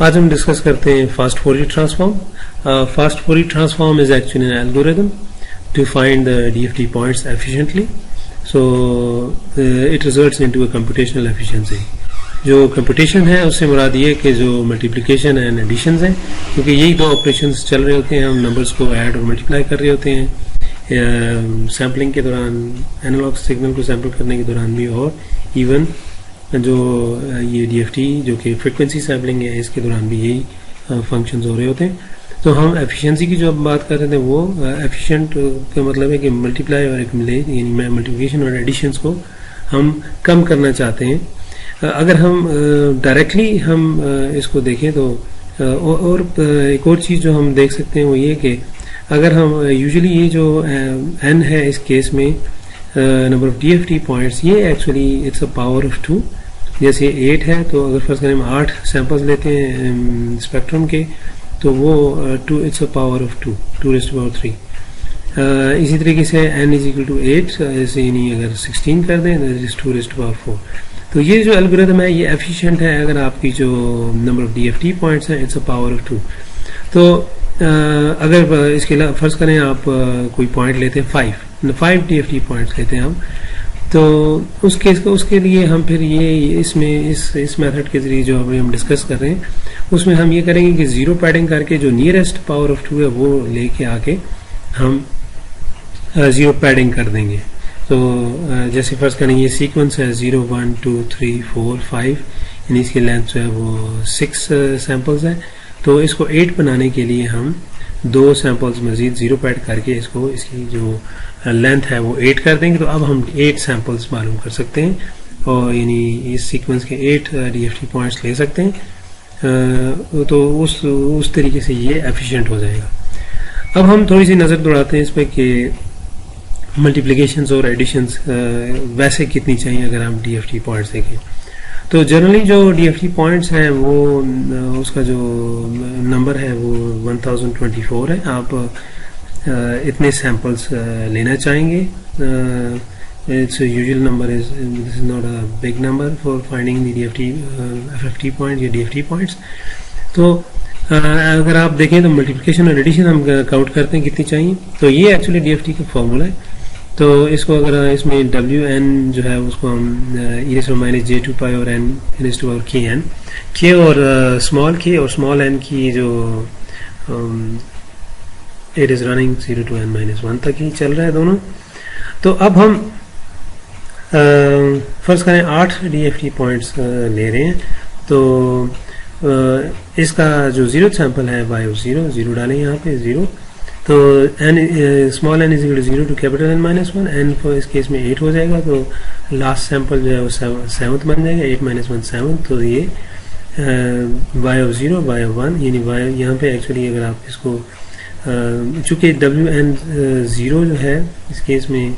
आज हम डिस्कस करते हैं fast Fourier transform. Fast Fourier transform is actually an algorithm to find the DFT points efficiently, so it results into a computational efficiency। जो computation है उससे मुराद ये कि जो multiplication and additions हैं, क्योंकि यही दो operations चल रहे होते हैं, हम numbers को add और multiply कर रहे होते हैं सैम्पलिंग के दौरान, एनालॉग सिग्नल को सैम्पल करने के दौरान भी, और इवन जो ये DFT जो कि फ्रिक्वेंसी सैम्पलिंग है इसके दौरान भी यही फंक्शंस हो रहे होते हैं। तो हम एफिशिएंसी की जो अब बात कर रहे थे वो एफिशिएंट का मतलब है कि मल्टीप्लाई और एक्यूमुलेट यानी मल्टीप्लिकेशन और एडिशंस को हम कम करना चाहते हैं। अगर हम डायरेक्टली हम इसको देखें तो और एक और चीज़ जो हम देख सकते हैं वो ये कि अगर हम यूजुअली ये जो n है इस केस में नंबर ऑफ DFT पॉइंट्स, ये actually it's a power of 2। जैसे 8 है तो अगर फर्स्ट करें हम 8 सैंपल्स लेते हैं स्पेक्ट्रम के तो वो 2 it's a power of 2 raised to power 3। इसी तरीके से n इज इक्वल टू 8 ऐसे यानी अगर 16 कर दें तो it is 2 raised to power 4। तो ये जो एल्गोरिथम है ये एफिशिएंट है अगर आपकी जो नंबर ऑफ DFT पॉइंट्स है इट्स अ पावर ऑफ 2। तो अगर इसके अलावा फर्ज करें आप कोई पॉइंट लेते हैं 5 DFT पॉइंट्स लेते हैं हम, तो उस केस को उसके लिए हम फिर ये इसमें इस मेथड के जरिए जो अभी हम डिस्कस कर रहे हैं उसमें हम ये करेंगे कि जीरो पैडिंग करके जो नियरेस्ट पावर ऑफ 2 है वो लेके आके हम जीरो पैडिंग कर देंगे। तो जैसे फर्स्ट करेंगे ये सीक्वेंस है 0 1 2 3 4 5 यानी इसकी लेंथ जो है वो 6 सैंपल्स है। तो इसको 8 बनाने के लिए हम 2 सैंपल्स मजीद जीरो पैड करके इसको इसकी जो लेंथ है वो 8 कर देंगे। तो अब हम 8 सैंपल्स मालूम कर सकते हैं और यानी इस सीक्वेंस के 8 DFT पॉइंट्स ले सकते हैं। तो उस तरीके से ये एफिशिएंट हो जाएगा। अब हम थोड़ी सी नज़र दौड़ाते हैं इस पर कि मल्टीप्लिकेशंस और एडिशंस वैसे कितनी चाहिए अगर हम DFT पॉइंट्स देखें। तो जनरली जो DFT पॉइंट्स हैं वो उसका जो नंबर है वो 1024 है। आप इतने सैंपल्स लेना चाहेंगे। It's usual number is this is not a big number for finding the DFT FFT point या DFT पॉइंट्स। तो अगर आप देखें तो मल्टीप्लिकेशन और एडिशन हम काउंट करते हैं कितनी चाहिए। तो ये एक्चुअली DFT का फॉर्मूला है। तो इसको अगर इसमें WN जो है उसको हम e⁻j2 pi और n kn k और स्मॉल k और स्मॉल n की जो it is running 0 to n-1 तक ही चल रहा है दोनों। तो अब हम फर्स्ट करें 8 DFT पॉइंट्स ले रहे हैं। तो इसका जो 0th सैंपल है y of 0 डालें यहाँ पे 0। तो n small n is equal to 0 to capital n-1, n को इस केस में 8 हो जाएगा। तो लास्ट सैंपल जो है वो 7th बन जाएगा, 8-1 7। तो ये y of 0 y of 1 यानी y यहाँ पे एक्चुअली अगर आप इसको चूँकि WN 0 जो है इस केस में,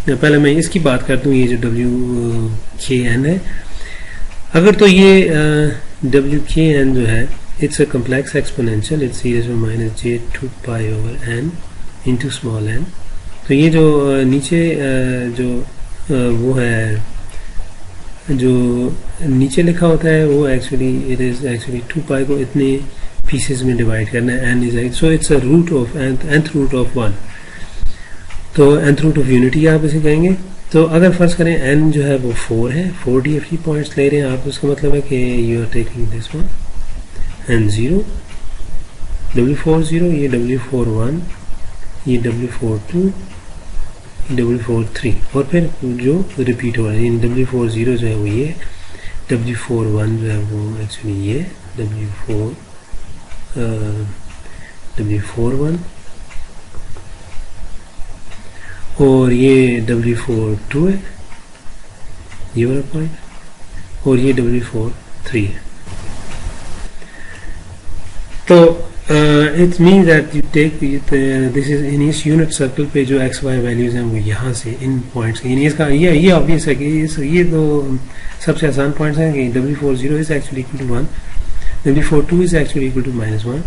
पहले मैं इसकी बात करता हूँ, ये जो WKN है अगर तो ये WKN जो है it's a complex exponential, it's e⁻j2 pi over n into small n। तो ये जो नीचे जो वो है जो नीचे लिखा होता है वो actually it is actually 2 pi को इतने पीसेस में डिवाइड करना है। n is so it's a root of nth root of 1। तो nth रूट ऑफ यूनिटी आप इसे कहेंगे। तो अगर फर्ज करें n जो है वो 4 है, 4 DFT पॉइंट्स ले रहे हैं आप, उसका मतलब है कि you are taking this one n0 W40 ये W41 ये W42 W43 और फिर जो रिपीट हो रहा है W40 जो है वो ये, W41 जो है वो एक्चुअली ये W41 और ये W42 है ये वाला पॉइंट, और ये W43 है। तो it mean that you take this is in इस यूनिट सर्कल पे जो एक्स वाई वैल्यूज हैं वो यहाँ से इन पॉइंट्स यानी इसका ये ऑब्वियस है कि ये तो सबसे आसान पॉइंट्स हैं कि W40 is actually equal to 1, W42 is actually equal to -1,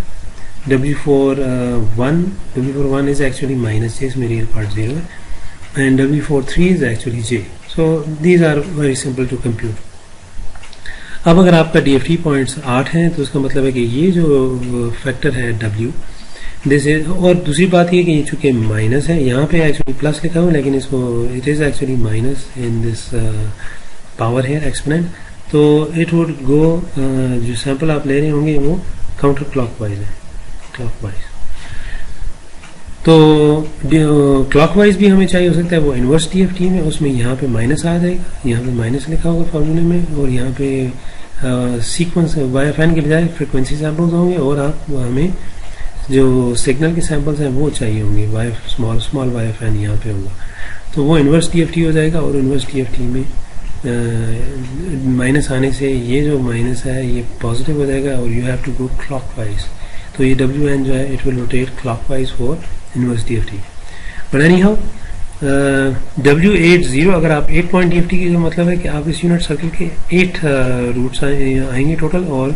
W41 is actually minus j, इसमें real part 0 है, and W43 is actually j. So these are very simple to compute. अब अगर आपका DFT पॉइंट्स 8 हैं तो उसका मतलब है कि ये जो फैक्टर है W दिस इज, और दूसरी बात ये कि ये चूंकि माइनस है, यहाँ पे एक्चुअली प्लस लिखा हुआ लेकिन इसको it is actually minus in this power है एक्सपोनेंट, तो इट वुड गो, जो सैंपल आप ले रहे होंगे वो काउंटर क्लॉकवाइज है, क्लॉकवाइज। तो क्लॉकवाइज भी हमें चाहिए हो सकता है वो इन्वर्स DFT में, उसमें यहाँ पे माइनस आ जाएगा, यहाँ पे माइनस लिखा होगा फॉर्मूले में, और यहाँ पे सीक्वेंस YFN के बजाय फ्रिक्वेंसी सैंपल्स होंगे, और आप हमें जो सिग्नल के सैंपल्स हैं वो चाहिए होंगे, स्मॉल YFN यहाँ पे होगा, तो वो इन्वर्स DFT हो जाएगा। और इन्वर्स DFT में माइनस आने से ये जो माइनस है ये पॉजिटिव हो जाएगा, और you have to go clockwise, तो ये WN जो है it will rotate clockwise for inverse DFT। But anyhow W80 अगर आप 8 पॉइंट DFT की, जो मतलब है कि आप इस यूनिट सर्कल के 8 रूट्स आएंगे टोटल, और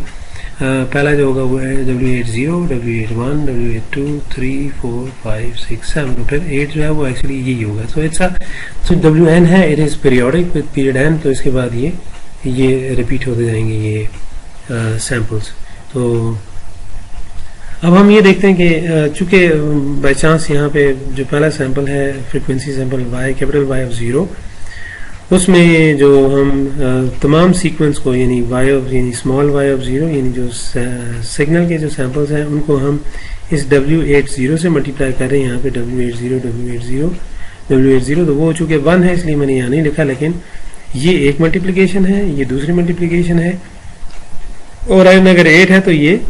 पहला जो होगा वो है W80, W81, W82, 3, 4, 5, 6, 7, तो फिर 8 जो है वो एक्चुअली यही होगा। सो इट्स सो WN है, it is periodic with period n, तो इसके बाद ये रिपीट होते जाएंगे ये सैंपल्स। तो अब हम ये देखते हैं कि चूंकि बाई चांस यहाँ पे जो पहला सैंपल है frequency sample Y, capital Y of 0, उसमें जो हम तमाम सीक्वेंस को यानी यानी स्मॉल y ऑफ 0 यानी जो सिग्नल के जो सैंपल्स हैं उनको हम इस W80 से मल्टीप्लाई कर रहे हैं, यहाँ पे W80, तो वो चूंकि 1 है इसलिए मैंने यहाँ नहीं लिखा, लेकिन ये एक मल्टीप्लिकेशन है, ये दूसरी मल्टीप्लिकेशन है, और अगर 8 है तो ये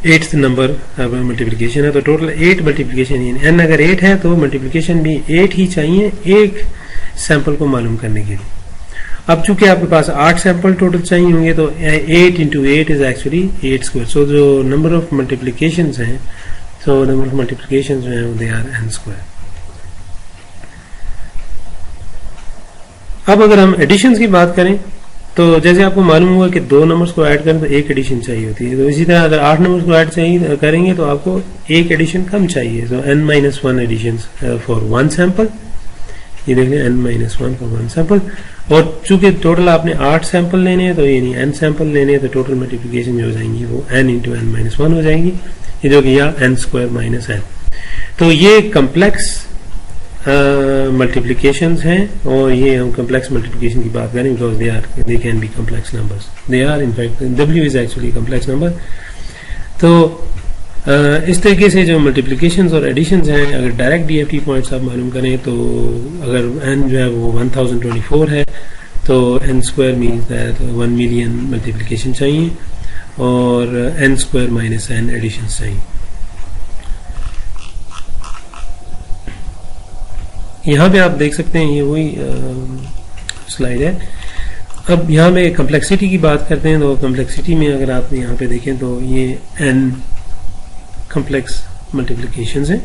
8th नंबर मल्टीप्लिकेशन है, तो टोटल 8 मल्टीप्लिकेशन, यानी n अगर 8 है तो मल्टीप्लिकेशन भी 8 ही चाहिए एक सैंपल को मालूम करने के लिए। अब चूंकि आपके पास 8 सैंपल टोटल चाहिए होंगे, तो 8 into 8 इज एक्चुअली 8 स्क्वायर, सो जो नंबर ऑफ मल्टीप्लिकेशंस हैं, सो नंबर ऑफ मल्टीप्लिकेशंस जो हैं दे आर n स्क्वायर। अब अगर हम एडिशंस की बात करें, तो जैसे आपको मालूम हुआ कि 2 नंबर्स को ऐड करें तो एक एडिशन चाहिए होती है, तो इसी तरह अगर 8 नंबर्स को ऐड करेंगे तो आपको एक एडिशन कम चाहिए, सो n-1 एडिशंस फॉर 1 सैंपल, ये देख लें n-1 फॉर 1 सैंपल। और चूंकि टोटल आपने 8 सैंपल लेने हैं, तो यानी n सैंपल लेने हैं, तो टोटल मल्टीप्लिकेशन जो हो जाएंगी वो n into n-1 हो जाएंगी, ये जो कि यहाँ n स्क्वायर माइनस n। तो ये कम्प्लेक्स मल्टीप्लिकेशंस हैं, और ये हम कम्प्लेक्स मल्टीप्लिकेशन की बात करें because they can be complex numbers, they are in fact W is actually complex number. तो इस तरीके से जो मल्टीप्लिकेशंस और एडिशंस हैं, अगर डायरेक्ट DFT पॉइंट्स आप मालूम करें, तो अगर n जो है वो 1024 है, तो n square means that 1 million multiplication चाहिए, और n square minus n additions चाहिए। यहाँ पे आप देख सकते हैं ये वही स्लाइड है। अब यहाँ पे कम्प्लेक्सिटी की बात करते हैं, तो कम्प्लेक्सिटी में अगर आप यहाँ पे देखें तो ये n कम्प्लेक्स मल्टीप्लिकेशंस हैं,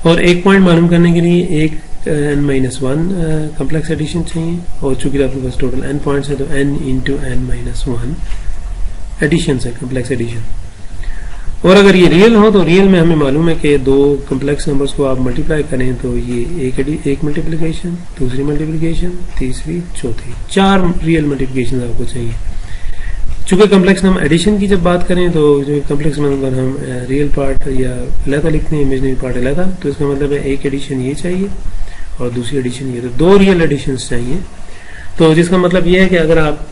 और एक पॉइंट मालूम करने के लिए एक n-1 कम्प्लेक्स एडिशन चाहिए, और चूंकि आपके पास टोटल n पॉइंट्स है तो n into n-1 एडिशंस है, कम्प्लेक्स एडिशन। और अगर ये रियल हो तो रियल में हमें मालूम है कि 2 कम्प्लेक्स नंबर्स को आप मल्टीप्लाई करें तो ये एक मल्टीप्लिकेशन, दूसरी मल्टीप्लिकेशन, तीसरी, चौथी, 4 रियल मल्टीप्लिकेशन आपको चाहिए। चूंकि कम्प्लेक्स नंबर एडिशन की जब बात करें, तो जो कम्प्लेक्स नंबर हम रियल पार्ट या अलहदा लिखते हैं, इमेजिनरी पार्ट अलहदा, तो इसका मतलब है एक एडिशन ये चाहिए और दूसरी एडिशन ये, तो 2 रियल एडिशन चाहिए। तो जिसका मतलब ये है कि अगर आप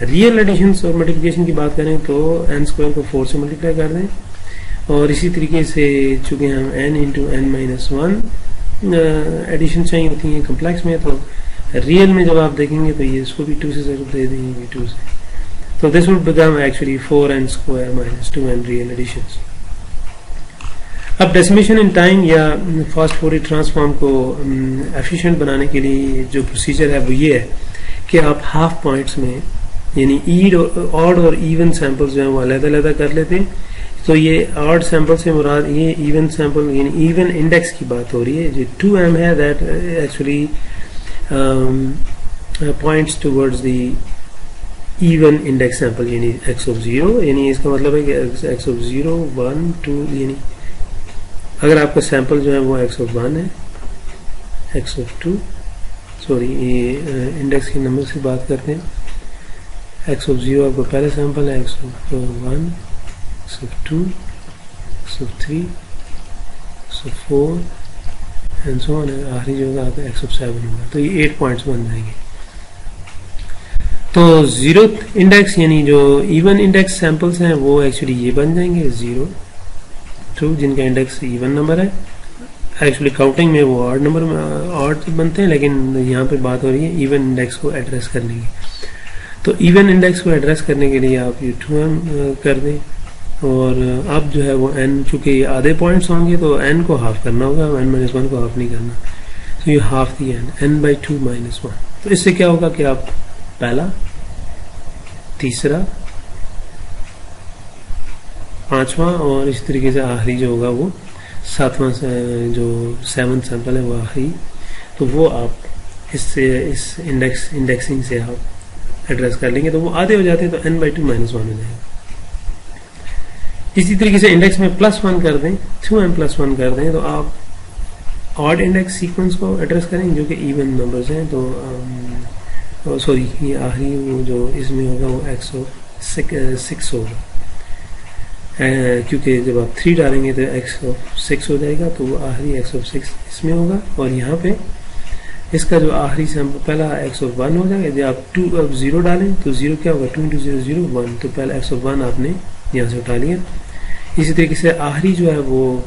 रियल एडिशन और मल्टीप्लिकेशन की बात करें तो n स्क्वायर को 4 से मल्टीप्लाई कर दें, और इसी तरीके से चूंकि हम n into n-1 एडिशन चाहिए होती है कम्प्लेक्स में, तो रियल में जब आप देखेंगे तो ये इसको भी 2 से जरूर दे देंगे, 2 से, तो this would become actually 4n square minus 2n real additions. अब डेसिमेशन इन टाइम या फास्ट फॉरवर्ड ट्रांसफॉर्म को एफिशिएंट बनाने के लिए जो प्रोसीजर है वो ये है कि आप हाफ पॉइंट्स में यानी ऑड और इवन सैंपल्स जो है वो अलग-अलग कर लेते हैं। तो ये ऑड सैंपल से मुराद ये इवन सैंपल यानी इवन इंडेक्स की बात हो रही है, जो 2m है that actually points towards the even index sample यानी x of 0, यानी इसका मतलब है कि x of 0, 1, 2, यानी अगर आपका सैंपल जो है वो x of 1 है, x of 2, सॉरी ये इंडेक्स के नंबर से बात करते हैं। एक्स ऑफ 0 आपका पहला सैंपल है, x of 1, x of 2, x of 3, x of 4 and so on. आखिरी जो होगा आपका एक्स ऑफ 7 होगा। तो ये 8 पॉइंट्स बन जाएंगे। तो 0th इंडेक्स यानी जो इवन इंडेक्स सैंपल्स हैं वो एक्चुअली ये बन जाएंगे 0 2 जिनका इंडेक्स इवन नंबर है। एक्चुअली काउंटिंग में वो ऑड नंबर ऑड बनते हैं, लेकिन यहाँ पे बात हो रही है इवन इंडेक्स को एड्रेस करने की। तो इवन इंडेक्स को एड्रेस करने के लिए आप ये 2m कर दें, और अब जो है वो n, चूंकि ये आधे पॉइंट्स होंगे तो n को हाफ करना होगा, n-1 को हाफ नहीं करना। तो ये हाफ दी n/2 - 1। तो इससे क्या होगा कि आप पहला, तीसरा, पांचवा और इस तरीके से आखिरी जो होगा वो सातवां जो 7th सैंपल है वो आखिरी, तो वो आप इससे इस इंडेक्सिंग से आप एड्रेस कर लेंगे तो वो आधे हो जाते हैं, तो n/2 - 1 हो जाएगा। इसी तरीके से इंडेक्स में +1 कर दें, 2m+1 कर दें, तो आप ऑड इंडेक्स सीक्वेंस को एड्रेस करेंगे जो कि इवन नंबर्स हैं। तो सॉरी ये आखिरी वो जो इसमें होगा वो x ऑफ 6 होगा, क्योंकि जब आप 3 डालेंगे तो x ऑफ 6 हो जाएगा, तो वो आखिरी x ऑफ 6 इसमें होगा। और यहाँ पे इसका जो आखिरी सैंपल पहला x ऑफ 1 हो जाएगा। जब आप 2 ऑफ 0 डालें तो 0 क्या होगा, 2 × 0 0 1, तो पहला x ऑफ 1 आपने यहाँ से उठा लिया। इसी तरीके से आखिरी जो है वो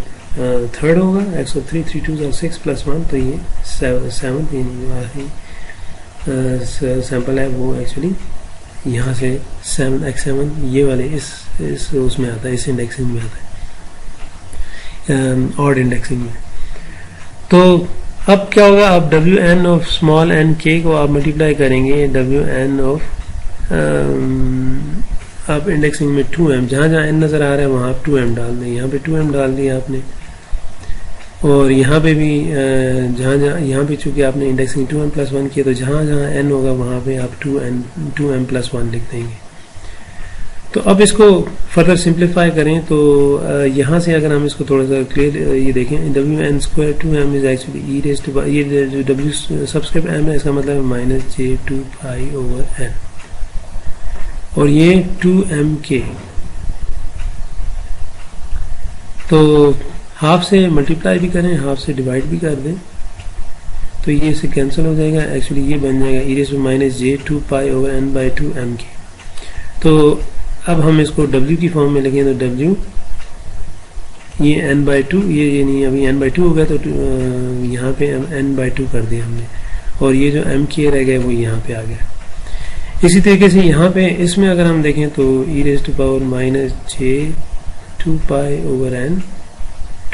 थर्ड होगा, x ऑफ 3 3 2 6 + 1, तो ये 7 जो आखिरी सैंपल है वो एक्चुअली यहाँ से 7x7 ये वाले इस उसमें आता है, इस इंडेक्सिंग में आता है, ऑड इंडेक्सिंग में। तो अब क्या होगा, आप wn of small n k को आप मल्टीप्लाई करेंगे wn ऑफ आप इंडेक्सिंग में 2m, जहाँ जहाँ n नज़र आ रहा है वहाँ आप 2m डाल दें। यहाँ पे 2m डाल दिया आपने, और यहाँ पे भी जहाँ जहाँ यहाँ पे चूंकि आपने इंडेक्सिंग 2m+1 किया, तो जहाँ जहाँ n होगा वहाँ पे आप 2m+1 लिख देंगे। तो अब इसको फर्दर सिंप्लीफाई करें तो यहाँ से अगर हम इसको थोड़ा सा क्लियर ये देखें, wn² 2m इज एक्चुअली ये जो w सबस्क्रिप्ट m है इसका मतलब है -j2π/n, और ये 2mk। तो हाफ से मल्टीप्लाई भी करें, हाफ से डिवाइड भी कर दें, तो ये इससे कैंसिल हो जाएगा। एक्चुअली ये बन जाएगा e−j2π/n/2mk। तो अब हम इसको w की फॉर्म में लिखें तो w ये n/2, ये नहीं अभी n/2 हो गया, तो यहाँ पे n/2 कर दिया हमने, और ये जो mk रह गया वो यहाँ पे आ गया। इसी तरीके से यहाँ पे इसमें अगर हम देखें तो e−j2π/n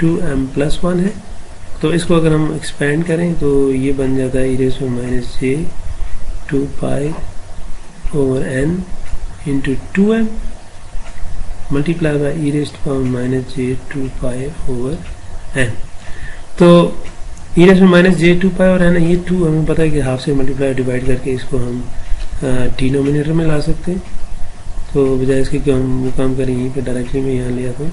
2m+1 है, तो इसको अगर हम एक्सपेंड करें तो ये बन जाता है e−j2π/n into 2m multiply by e−j2π/n। तो e−j2π/n ये 2 हमें पता है कि हाफ से मल्टीप्लाई डिवाइड करके इसको हम डिनोमिनेटर में ला सकते हैं, तो बजाय इसके कि हम वो काम करें यहीं पे डायरेक्टली में यहाँ ले आता हूँ।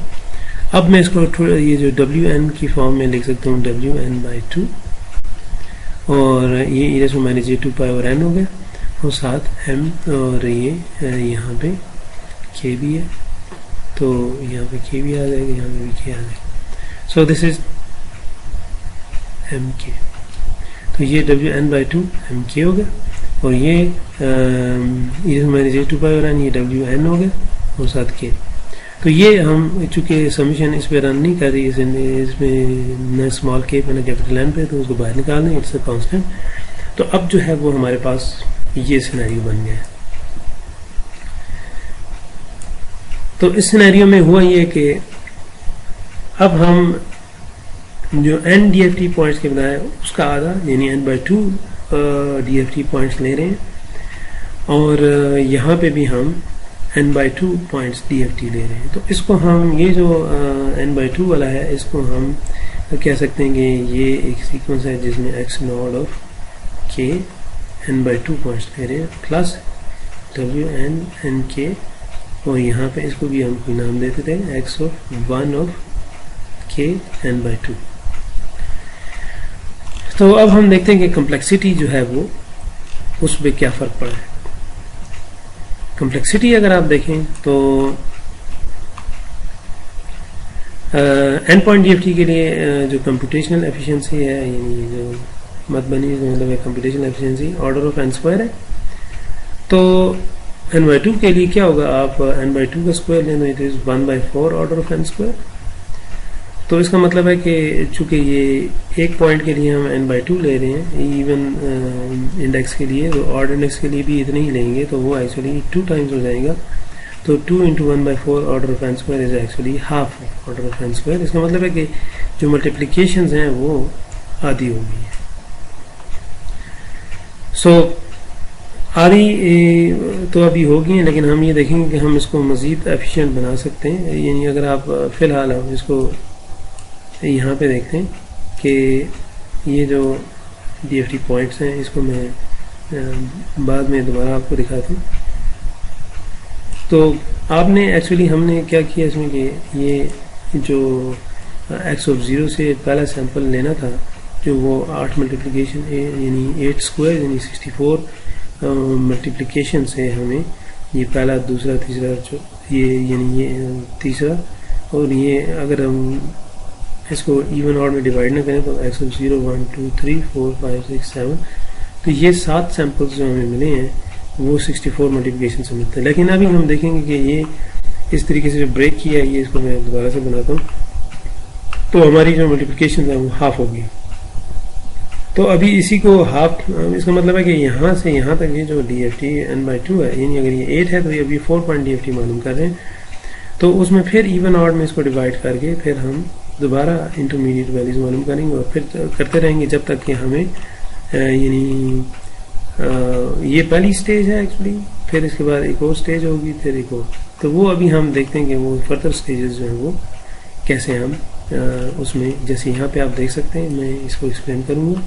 अब मैं इसको ये जो wn की फॉर्म में लिख सकता हूँ wn/2, और ये e−j2π/n हो गया, और साथ m, और ये यहाँ पे k भी है, तो यहाँ पे k भी आ जाएगा, यहाँ पे भी k आ जाएगा। So this is mk। तो ये wn/2 mk हो गया, और ये e−j2π/n ये wn हो गया, और साथ k। तो ये हम चूंकि समीशन इस पे रन नहीं कर रही, इसमें न स्मॉल k पे न कैपिटल n पे, तो उसको बाहर निकाल दें, इट्स अ कांस्टेंट। तो अब जो है वो हमारे पास ये सिनेरियो बन गया है। तो इस सिनेरियो में हुआ ये कि अब हम जो n DFT पॉइंट्स के बनाए उसका आधा यानी n/2 DFT पॉइंट्स ले रहे हैं, और यहाँ पे भी हम n/2 पॉइंट्स DFT ले रहे हैं। तो इसको हम ये जो n/2 वाला है इसको हम कह सकते हैं कि ये एक सीक्वेंस है जिसमें x0 of k n/2 points ले रहे हैं, प्लस wn nk, और यहाँ पे इसको भी हम कोई नाम देते थे x of 1 of k n/2। तो अब हम देखते हैं कि कम्प्लेक्सिटी जो है वो उस पर क्या फ़र्क पड़ा है। कम्प्लेक्सिटी अगर आप देखें तो एंड पॉइंट डीएफटी के लिए जो कंप्यूटेशनल एफिशिएंसी है, यानी जो मत बनी मतलब computational efficiency order of n square है। तो n/2 के लिए क्या होगा, आप n/2 का स्क्वायर लें तो it is 1/4 order of n square. तो इसका मतलब है कि चूंकि ये एक पॉइंट के लिए हम n/2 ले रहे हैं इवन इंडेक्स के लिए, तो ऑड इंडेक्स के लिए भी इतने ही लेंगे, तो वो एक्चुअली 2 टाइम्स हो जाएगा। तो 2 × 1/4 order of n square is actually half order of n square. इसका मतलब है कि जो मल्टीप्लिकेशंस हैं वो आधी हो गई है। सो आधी तो अभी हो गई हैं, लेकिन हम ये देखेंगे कि हम इसको मज़ीद एफिशिएंट बना सकते हैं। यानी अगर आप फ़िलहाल हम इसको यहाँ पे देखते हैं कि ये जो डीएफटी पॉइंट्स हैं इसको मैं बाद में दोबारा आपको दिखाता हूँ। तो आपने एक्चुअली हमने क्या किया इसमें कि ये जो x(0) से पहला सैंपल लेना था, जो वो 8 मल्टीप्लिकेशन यानी 8 स्क्वायर यानी 64 मल्टीप्लिकेशन से हमें ये पहला, दूसरा, तीसरा, ये यानी ये तीसरा, और ये अगर हम इसको इवन ऑड में डिवाइड ना करें तो x(0) 1 2 3 4 5 6 7, तो ये 7 सैंपल्स जो हमें मिले हैं वो 64 मल्टीप्लिकेशन से मिलते हैं। लेकिन अभी हम देखेंगे कि ये इस तरीके से जो ब्रेक किया है, ये इसको मैं दोबारा से बनाता हूँ, तो हमारी जो मल्टीप्लिकेशन है वो हाफ होगी। तो अभी इसी को हाफ, इसका मतलब है कि यहाँ से यहाँ तक ये जो DFT n/2 है, यानी अगर ये 8 है तो ये अभी 4 पॉइंट DFT मालूम कर रहे हैं। तो उसमें फिर इवन ऑड में इसको डिवाइड करके फिर हम दोबारा इंटरमीडिएट वैल्यूज मालूम करेंगे और फिर करते रहेंगे जब तक कि हमें यानी ये पहली स्टेज है एक्चुअली, फिर इसके बाद एक और स्टेज होगी, फिर एक और। तो वो अभी हम देखते हैं कि वो फर्दर स्टेजेस जो हैं वो कैसे हम उसमें, जैसे यहाँ पे आप देख सकते हैं, मैं इसको एक्सप्लेन करूँगा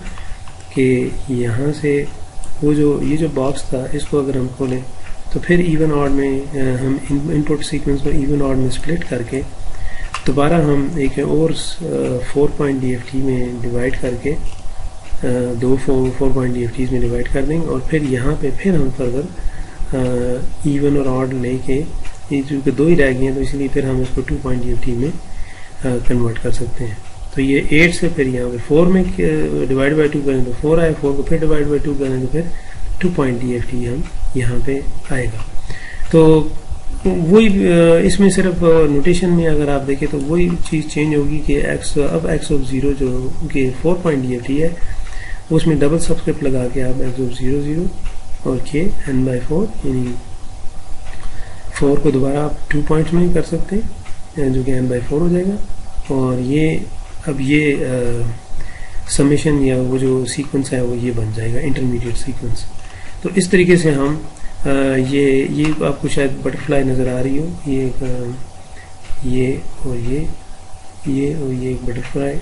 कि यहाँ से वो जो ये जो बॉक्स था इसको अगर हम खोलें तो फिर इवन ऑड में हम इनपुट सीक्वेंस को इवन ऑड में स्प्लिट करके दोबारा हम एक और 4 पॉइंट DFT में डिवाइड करके दो 4 पॉइंट DFTs में डिवाइड कर देंगे और फिर यहाँ पे फिर हम फर्दर इवन और ऑड लेके, ये चूँकि 2 ही रह गए हैं तो इसलिए फिर हम इसको 2 पॉइंट DFT में कन्वर्ट कर सकते हैं। तो ये 8 से फिर यहाँ पे 4 में डिवाइड बाई 2 करें तो 4 आए, 4 को फिर डिवाइड बाई 2 करें तो फिर 2 पॉइंट DFT हम यहाँ पे आएगा। तो वही इसमें सिर्फ नोटेशन में अगर आप देखें तो वही चीज़ चेंज होगी कि अब x(0) जो कि 4 पॉइंट DFT है उसमें डबल सब्सक्रिप्ट लगा के आप x(0) और k n/4 यानी 4 को दोबारा आप 2 पॉइंट्स में कर सकते हैं जो कि n/4 हो जाएगा। और ये अब ये समेशन या वो जो सीक्वेंस है वो ये बन जाएगा इंटरमीडिएट सीक्वेंस। तो इस तरीके से हम ये आपको शायद बटरफ्लाई नज़र आ रही हो, ये और ये और ये एक बटरफ्लाई